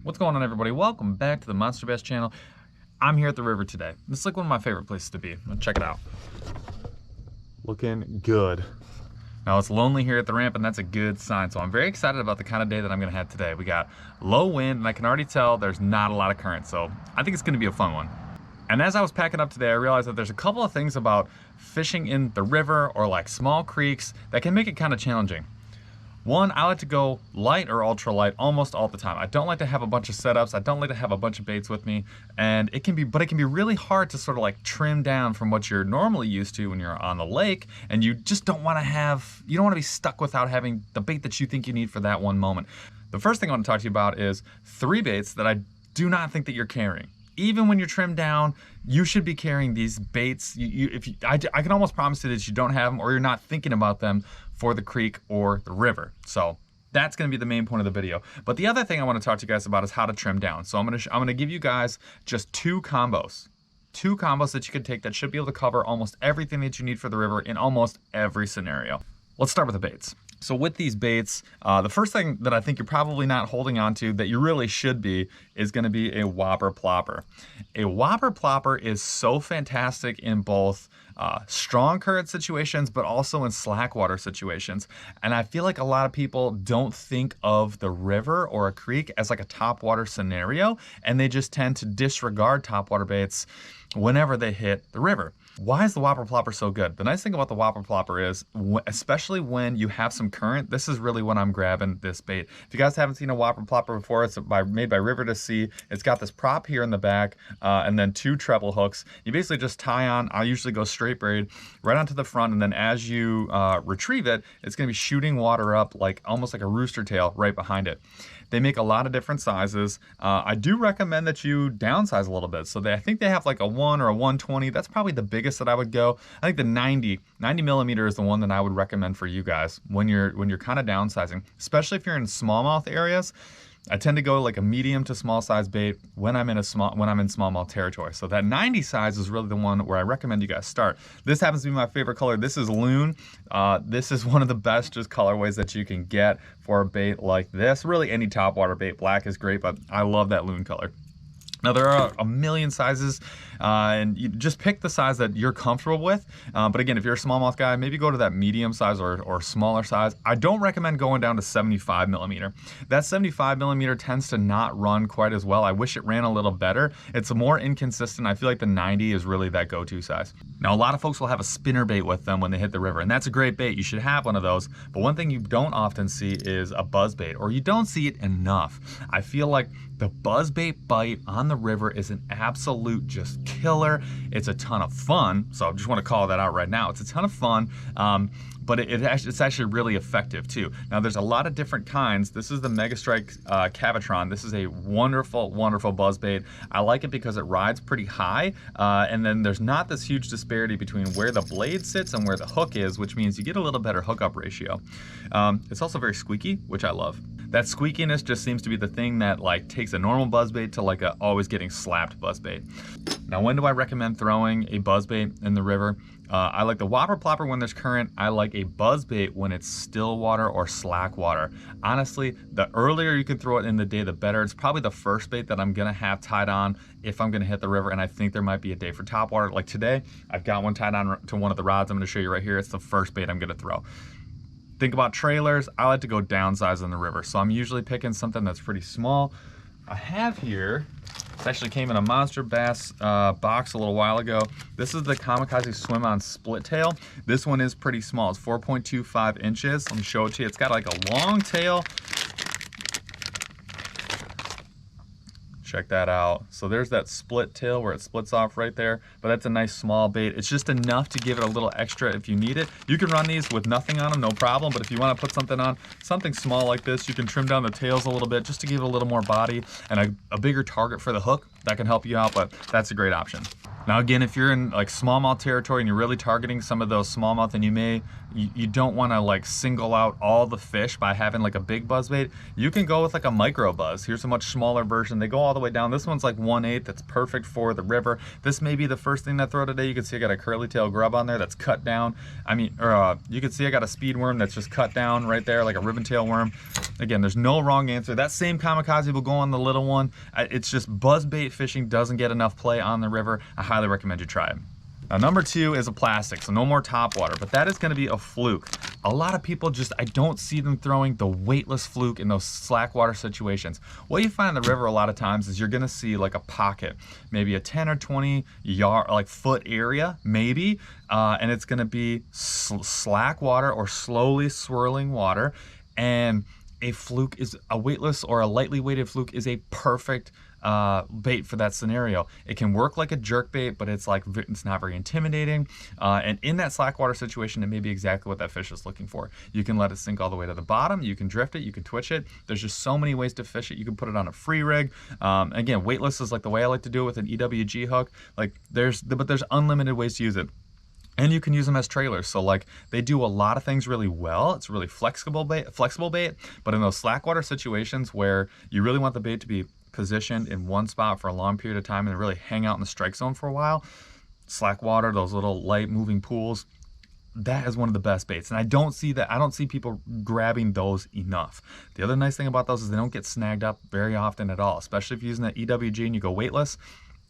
What's going on, everybody? Welcome back to the MONSTERBASS channel. I'm here at the river today. This is like one of my favorite places to be. Check it out. Looking good. Now it's lonely here at the ramp, and that's a good sign. So I'm very excited about the kind of day that I'm gonna have today. We got low wind, and I can already tell there's not a lot of current. So I think it's gonna be a fun one. And as I was packing up today, I realized that there's a couple of things about fishing in the river or like small creeks that can make it kind of challenging. One, I like to go light or ultra light almost all the time. I don't like to have a bunch of setups. I don't like to have a bunch of baits with me. And it can be really hard to sort of like trim down from what you're normally used to when you're on the lake, and you just don't want to be stuck without having the bait that you think you need for that one moment. The first thing I want to talk to you about is 3 baits that I do not think that you're carrying. Even when you're trimmed down, you should be carrying these baits. I can almost promise you that you don't have them, or you're not thinking about them for the creek or the river. So that's gonna be the main point of the video. But the other thing I wanna talk to you guys about is how to trim down. So I'm gonna give you guys just two combos that you can take that should be able to cover almost everything that you need for the river in almost every scenario. Let's start with the baits. So with these baits, the first thing that I think you're probably not holding on to that you really should be is gonna be a whopper plopper. A whopper plopper is so fantastic in both strong current situations, but also in slack water situations. And I feel like a lot of people don't think of the river or a creek as like a topwater scenario, and they just tend to disregard topwater baits whenever they hit the river. Why is the whopper plopper so good? The nice thing about the whopper plopper is, especially when you have some current, this is really when I'm grabbing this bait. If you guys haven't seen a whopper plopper before, it's made by River to Sea. It's got this prop here in the back and then 2 treble hooks. You basically just tie on, I usually go straight braid, right onto the front, and then as you retrieve it, it's gonna be shooting water up like almost like a rooster tail right behind it. They make a lot of different sizes. I do recommend that you downsize a little bit. So I think they have like a 1 or a 120. That's probably the biggest that I would go. I think the 90 millimeter is the one that I would recommend for you guys when you're kind of downsizing, especially if you're in smallmouth areas. I tend to go like a medium to small size bait when I'm in smallmouth territory. So that 90 size is really the one where I recommend you guys start. This happens to be my favorite color. This is Loon. This is one of the best just colorways that you can get for a bait like this. Really any topwater bait. Black is great, but I love that Loon color. Now there are a million sizes, and you just pick the size that you're comfortable with. But again, if you're a smallmouth guy, maybe go to that medium size or smaller size. I don't recommend going down to 75 millimeter. That 75 millimeter tends to not run quite as well. I wish it ran a little better. It's more inconsistent. I feel like the 90 is really that go-to size. Now a lot of folks will have a spinnerbait with them when they hit the river, and that's a great bait. You should have one of those. But one thing you don't often see is a buzzbait, or you don't see it enough. I feel like the buzzbait bite on the river is an absolute just killer. It's a ton of fun, so I just want to call that out right now. It's a ton of fun, but it's actually really effective too. Now there's a lot of different kinds. This is the Mega Strike Cavatron. This is a wonderful, wonderful buzzbait. I like it because it rides pretty high, and then there's not this huge disparity between where the blade sits and where the hook is, which means you get a little better hookup ratio. It's also very squeaky, which I love. That squeakiness just seems to be the thing that like takes a normal buzzbait to like a always getting slapped buzzbait. Now when do I recommend throwing a buzzbait in the river? I like the whopper plopper when there's current. I like a buzzbait when it's still water or slack water. Honestly, the earlier you can throw it in the day, the better. It's probably the first bait that I'm gonna have tied on if I'm gonna hit the river, and I think there might be a day for topwater. Like today, I've got one tied on to one of the rods I'm gonna show you right here. It's the first bait I'm gonna throw. Think about trailers. I like to go downsize in the river, so I'm usually picking something that's pretty small. I have here, this actually came in a MONSTERBASS box a little while ago. This is the Kamikaze Swim On Split Tail. This one is pretty small. It's 4.25 inches. Let me show it to you. It's got like a long tail. Check that out. So there's that split tail where it splits off right there, but that's a nice small bait. It's just enough to give it a little extra if you need it. You can run these with nothing on them, no problem, but if you want to put something on, something small like this, you can trim down the tails a little bit just to give it a little more body and a bigger target for the hook. That can help you out, but that's a great option. Now again, if you're in like smallmouth territory and you're really targeting some of those smallmouth, then you may you don't want to like single out all the fish by having like a big buzz bait. You can go with like a micro buzz. Here's a much smaller version. They go all the way down. This one's like 1/8. That's perfect for the river. This may be the first thing that I throw today. You can see I got a curly tail grub on there that's cut down. I mean, you can see I got a speed worm that's just cut down right there, like a ribbon tail worm. Again, there's no wrong answer. That same kamikaze will go on the little one. It's just buzz bait fishing doesn't get enough play on the river. I highly recommend you try it. Now, number 2 is a plastic, so no more top water, but that is gonna be a fluke. A lot of people just, I don't see them throwing the weightless fluke in those slack water situations. What you find in the river a lot of times is you're gonna see like a pocket, maybe a 10 or 20 yard, like foot area, maybe, and it's gonna be slack water or slowly swirling water, and a fluke is a weightless or a lightly weighted fluke is a perfect bait for that scenario. It can work like a jerk bait, but it's not very intimidating. And in that slack water situation, it may be exactly what that fish is looking for. You can let it sink all the way to the bottom. You can drift it. You can twitch it. There's just so many ways to fish it. You can put it on a free rig. Again, weightless is like the way I like to do it with an EWG hook. But there's unlimited ways to use it. And you can use them as trailers. So like they do a lot of things really well. It's really flexible bait, but in those slack water situations where you really want the bait to be positioned in one spot for a long period of time and really hang out in the strike zone for a while, slack water, those little light moving pools, that is one of the best baits. And I don't see people grabbing those enough. The other nice thing about those is they don't get snagged up very often at all, especially if you're using that EWG and you go weightless.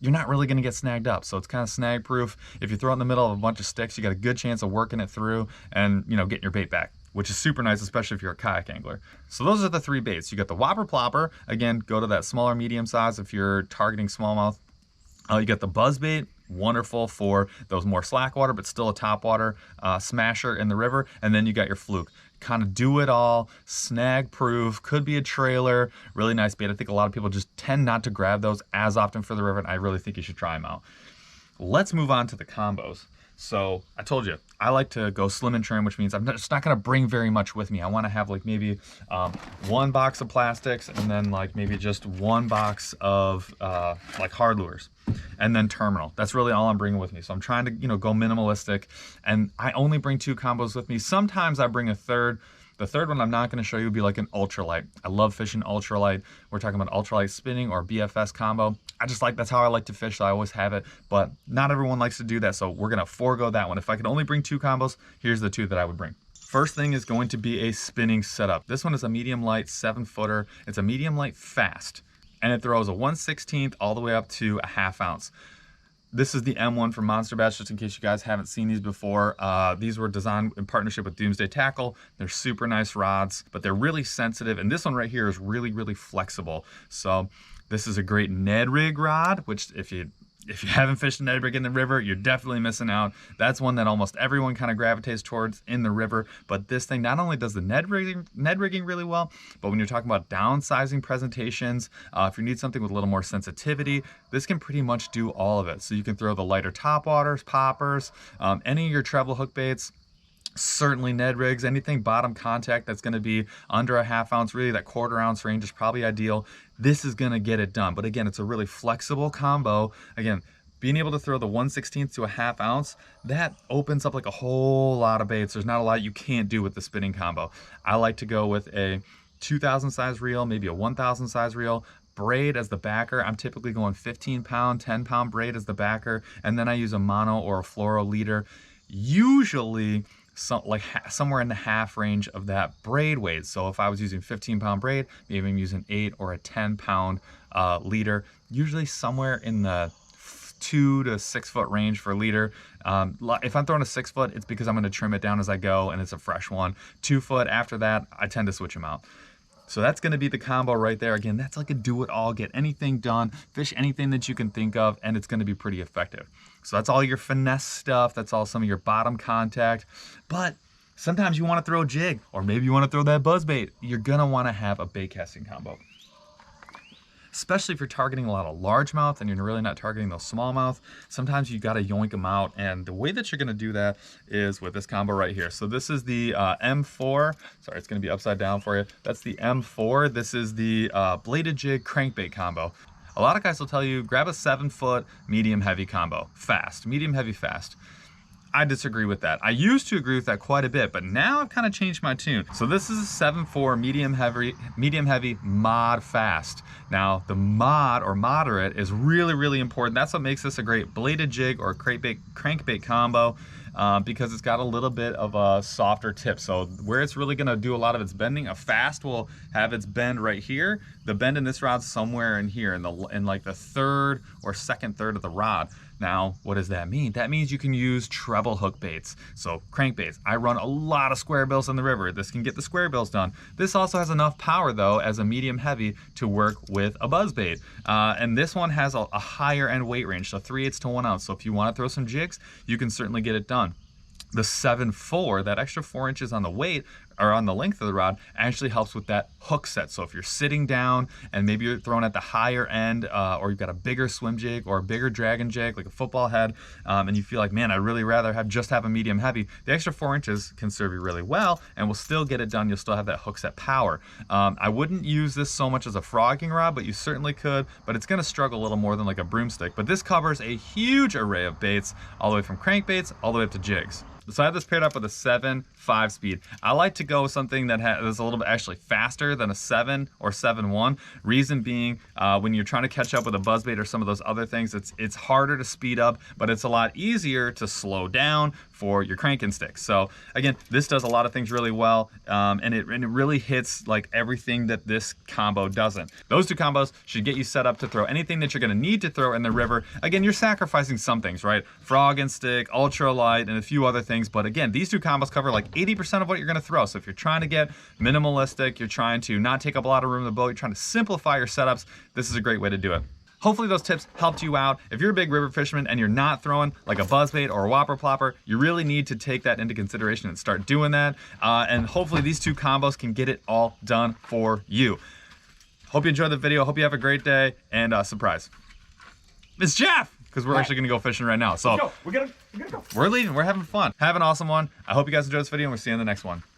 You're not really gonna get snagged up. So it's kind of snag proof. If you throw it in the middle of a bunch of sticks, you got a good chance of working it through and getting your bait back, which is super nice, especially if you're a kayak angler. So those are the 3 baits. You got the whopper plopper. Again, go to that smaller medium size if you're targeting smallmouth. You got the buzz bait, wonderful for those more slack water, but still a top water smasher in the river. And then you got your fluke. Kind of do it all, snag proof, could be a trailer, really nice bait. I think a lot of people just tend not to grab those as often for the river, and I really think you should try them out. Let's move on to the combos. So I told you, I like to go slim and trim, which means I'm just not gonna bring very much with me. I wanna have like maybe 1 box of plastics and then like maybe just 1 box of like hard lures and then terminal. That's really all I'm bringing with me. So I'm trying to go minimalistic, and I only bring 2 combos with me. Sometimes I bring a third. The third one I'm not gonna show you would be like an ultralight. I love fishing ultralight. We're talking about ultralight spinning or BFS combo. That's how I like to fish, so I always have it, but not everyone likes to do that, so we're gonna forego that one. If I could only bring 2 combos, here's the 2 that I would bring. First thing is going to be a spinning setup. This one is a medium light 7-footer. It's a medium light fast, and it throws a 1/16 all the way up to a 1/2 ounce. This is the M1 from MONSTERBASS, just in case you guys haven't seen these before. These were designed in partnership with Doomsday Tackle. They're super nice rods, but they're really sensitive. And this one right here is really, really flexible. So this is a great Ned rig rod, which if you haven't fished a Ned rig in the river, you're definitely missing out. That's one that almost everyone kind of gravitates towards in the river. But this thing not only does the Ned rigging really well, but when you're talking about downsizing presentations, if you need something with a little more sensitivity, this can pretty much do all of it. So you can throw the lighter top waters, poppers, any of your treble hook baits, certainly Ned rigs, anything bottom contact that's going to be under a 1/2 ounce, really that 1/4 ounce range is probably ideal. This is going to get it done. But again, it's a really flexible combo. Again, being able to throw the 1/16 to a 1/2 ounce, that opens up like a whole lot of baits. There's not a lot you can't do with the spinning combo. I like to go with a 2,000 size reel, maybe a 1,000 size reel, braid as the backer. I'm typically going 15-pound, 10-pound braid as the backer, and then I use a mono or a fluoro leader. Usually somewhere in the half range of that braid weight. So if I was using 15-pound braid, maybe I'm using 8 or a 10-pound leader, usually somewhere in the 2 to 6 foot range for leader. If I'm throwing a 6 foot, it's because I'm going to trim it down as I go and it's a fresh one. 2 foot after that, I tend to switch them out. So that's going to be the combo right there. Again, that's like a do-it-all, get anything done, fish anything that you can think of, and it's going to be pretty effective. So that's all your finesse stuff. That's all some of your bottom contact. But sometimes you want to throw a jig, or maybe you want to throw that buzz bait. You're going to want to have a bait casting combo, especially if you're targeting a lot of largemouth and you're really not targeting those smallmouth. Sometimes you got to yoink them out, and the way that you're going to do that is with this combo right here. So this is the M4. Sorry, it's going to be upside down for you. That's the M4. This is the bladed jig crankbait combo. A lot of guys will tell you grab a 7-foot medium heavy combo, fast, medium heavy fast. I disagree with that. I used to agree with that quite a bit, but now I've kind of changed my tune. So this is a 7.4 medium heavy mod fast. Now the mod or moderate is really, really important. That's what makes this a great bladed jig or crankbait combo. Because it's got a little bit of a softer tip. So where it's really gonna do a lot of its bending, a fast will have its bend right here. The bend in this rod's somewhere in here, in like the third or second third of the rod. Now, what does that mean? That means you can use treble hook baits. So crankbaits. I run a lot of square bills in the river. This can get the square bills done. This also has enough power though, as a medium heavy, to work with a buzzbait. And this one has a higher end weight range, so 3/8 to 1 ounce. So if you want to throw some jigs, you can certainly get it done. The 7.4, that extra 4 inches on the weight or on the length of the rod, actually helps with that hook set. So if you're sitting down and maybe you're throwing at the higher end, or you've got a bigger swim jig or a bigger dragon jig, like a football head, and you feel like, man, I'd really rather just have a medium heavy, the extra 4 inches can serve you really well and will still get it done. You'll still have that hook set power. I wouldn't use this so much as a frogging rod, but you certainly could, but it's gonna struggle a little more than like a broomstick. But this covers a huge array of baits, all the way from crankbaits all the way up to jigs. So I have this paired up with a 7.5 speed. I like to go with something that is a little bit actually faster than a 7 or 7.1. Reason being, when you're trying to catch up with a buzzbait or some of those other things, it's harder to speed up, but it's a lot easier to slow down for your cranking sticks. So again, this does a lot of things really well, and it really hits like everything that this combo doesn't. Those two combos should get you set up to throw anything that you're gonna need to throw in the river. Again, you're sacrificing some things, right? Frog and stick, ultralight, and a few other things. But again, these two combos cover like 80% of what you're gonna throw. So if you're trying to get minimalistic, you're trying to not take up a lot of room in the boat, you're trying to simplify your setups, this is a great way to do it. Hopefully those tips helped you out. If you're a big river fisherman and you're not throwing like a buzzbait or a whopper plopper, you really need to take that into consideration and start doing that. And hopefully these two combos can get it all done for you. Hope you enjoyed the video. Hope you have a great day, and surprise, it's Jeff! Because we're actually gonna go fishing right now. So We're gonna go. We're leaving, we're having fun. Have an awesome one. I hope you guys enjoyed this video, and we'll see you in the next one.